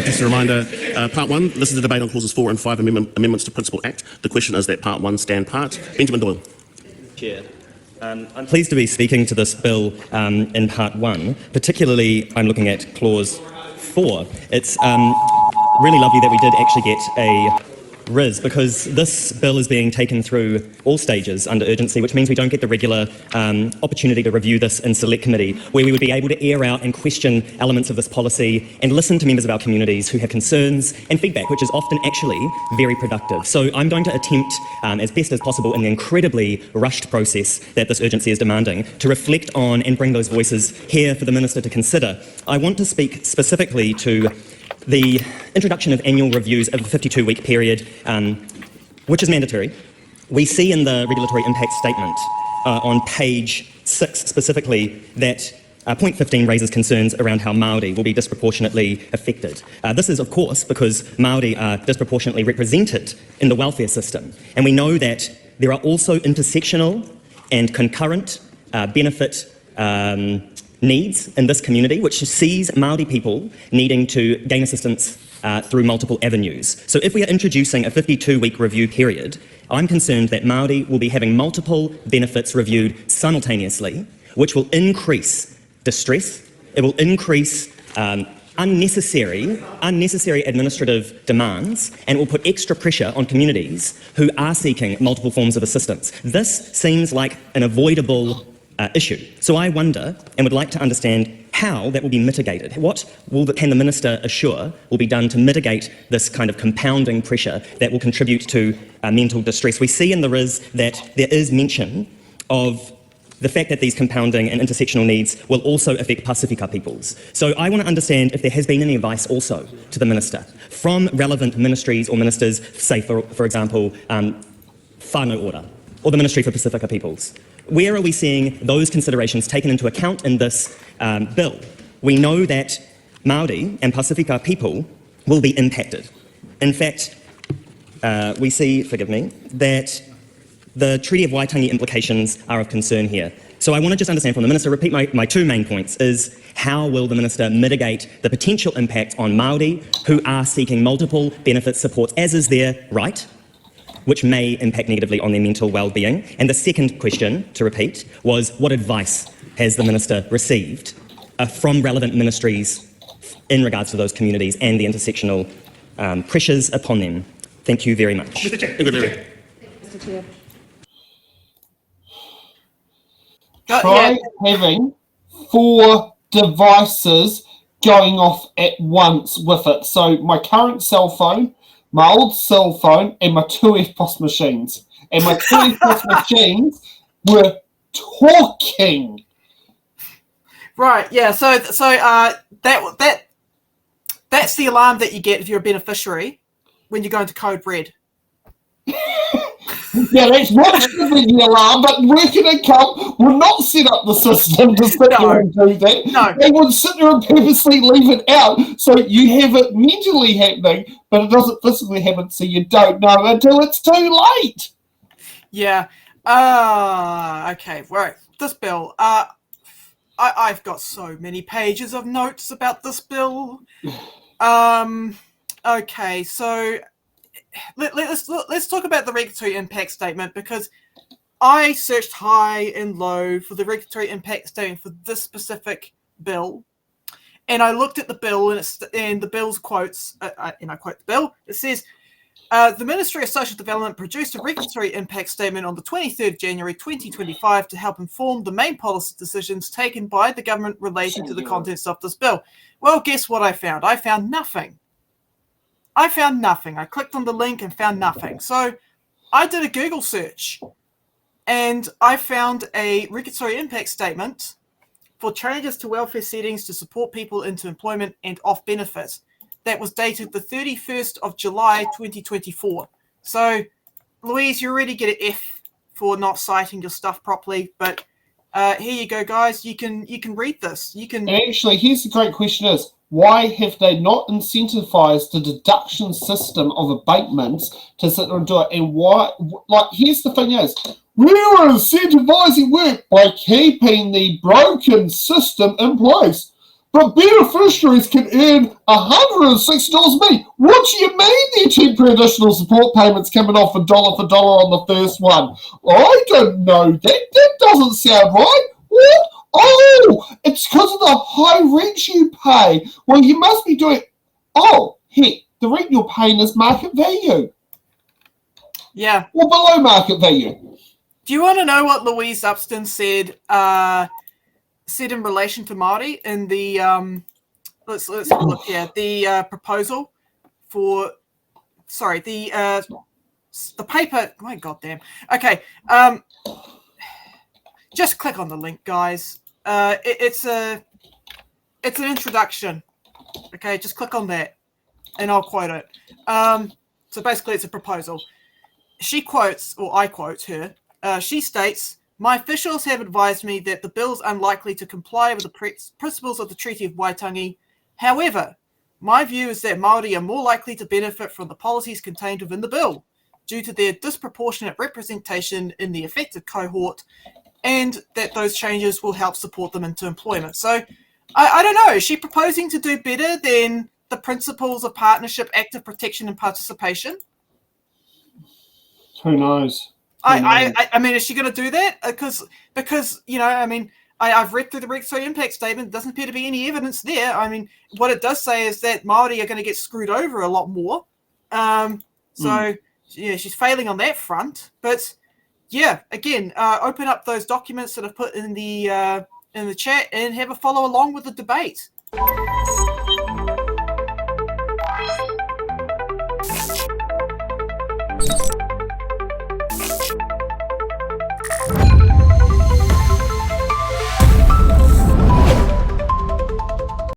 Just a reminder, Part 1, this is the debate on Clauses 4 and 5 amendments to Principal Act. The question is that Part 1 stand part. Benjamin Doyle. Chair. I'm pleased to be speaking to this bill in Part 1. Particularly, I'm looking at Clause 4. It's really lovely that we did actually get a RIS, because this bill is being taken through all stages under urgency, which means we don't get the regular opportunity to review this in select committee, where we would be able to air out and question elements of this policy and listen to members of our communities who have concerns and feedback, which is often actually very productive. So I'm going to attempt, as best as possible in the incredibly rushed process that this urgency is demanding, to reflect on and bring those voices here for the Minister to consider. I want to speak specifically to the introduction of annual reviews of a 52-week period, which is mandatory. We see in the regulatory impact statement on page 6 specifically that point 15 raises concerns around how Māori will be disproportionately affected. This is, of course, because Māori are disproportionately represented in the welfare system. And we know that there are also intersectional and concurrent benefit needs in this community, which sees Māori people needing to gain assistance through multiple avenues. So if we are introducing a 52-week review period, I'm concerned that Māori will be having multiple benefits reviewed simultaneously, which will increase distress, it will increase unnecessary administrative demands, and it will put extra pressure on communities who are seeking multiple forms of assistance. This seems like an avoidable issue. So I wonder and would like to understand how that will be mitigated. What can the Minister assure will be done to mitigate this kind of compounding pressure that will contribute to mental distress? We see in the RIS that there is mention of the fact that these compounding and intersectional needs will also affect Pasifika peoples. So I want to understand if there has been any advice also to the Minister from relevant ministries or ministers, say for example, Whānau Ora, or the Ministry for Pasifika Peoples. Where are we seeing those considerations taken into account in this bill? We know that Māori and Pasifika people will be impacted. In fact, we see, that the Treaty of Waitangi implications are of concern here. So I want to just understand from the Minister, repeat my two main points, is how will the Minister mitigate the potential impact on Māori who are seeking multiple benefit supports, as is their right, which may impact negatively on their mental well-being. And the second question, to repeat, was what advice has the Minister received from relevant ministries in regards to those communities and the intersectional pressures upon them? Thank you very much. Mr. Chair. Try having 4 devices going off at once with it. So my current cell phone, my old cell phone, and my 2 EFTPOS machines. And my 2 EFTPOS machines were talking. Right, yeah, so that's the alarm that you get if you're a beneficiary when you go into code red. Yeah, that's what should be the alarm, but Working Income will not set up the system to sit there and do that. No. They would sit there and purposely leave it out, so you have it mentally happening, but it doesn't physically happen, so you don't know until it's too late. Yeah. Okay, right. This bill. I've got so many pages of notes about this bill. Okay, so let's talk about the regulatory impact statement, because I searched high and low for the regulatory impact statement for this specific bill, and I looked at the bill and the bill's quotes, and I quote the bill. It says, the Ministry of Social Development produced a regulatory impact statement on the 23rd of January 2025 to help inform the main policy decisions taken by the government relating to the contents of this bill. Well, guess what I found? I found nothing. I clicked on the link and found nothing. So I did a Google search and I found a regulatory impact statement for changes to welfare settings to support people into employment and off benefits that was dated the 31st of July 2024. So, Louise, you already get an F for not citing your stuff properly, but here you go, guys. You can read this. You can. And actually, here's the great question: is why have they not incentivized the deduction system of abatements to sit there and do it? And why? Like, here's the thing: is we are incentivizing work by keeping the broken system in place. but beneficiaries can earn $160 a month. What do you mean they're temporary additional support payments coming off $1 for dollar on the first one? I don't know that. That doesn't sound right. What? Oh, it's because of the high rent you pay. Well, you must be doing... Oh, heck, the rent you're paying is market value. Yeah. Or below market value. Do you want to know what Louise Upston said in relation to Māori in the let's have a look here. The proposal for the paper. My goddamn. Okay. Just click on the link, guys. It's an introduction. Okay, just click on that, and I'll quote it. So basically, it's a proposal. She quotes, or I quote her. She states, "My officials have advised me that the bill is unlikely to comply with the principles of the Treaty of Waitangi. However, my view is that Māori are more likely to benefit from the policies contained within the bill due to their disproportionate representation in the affected cohort, and that those changes will help support them into employment." So, I don't know. Is she proposing to do better than the principles of partnership, active protection, and participation? Who knows? I mean, is she going to do that? Because you know, I mean, I've read through the regulatory impact statement. There doesn't appear to be any evidence there. I mean, what it does say is that Māori are going to get screwed over a lot more. So yeah, she's failing on that front. But yeah, again, open up those documents that I've put in the chat and have a follow along with the debate.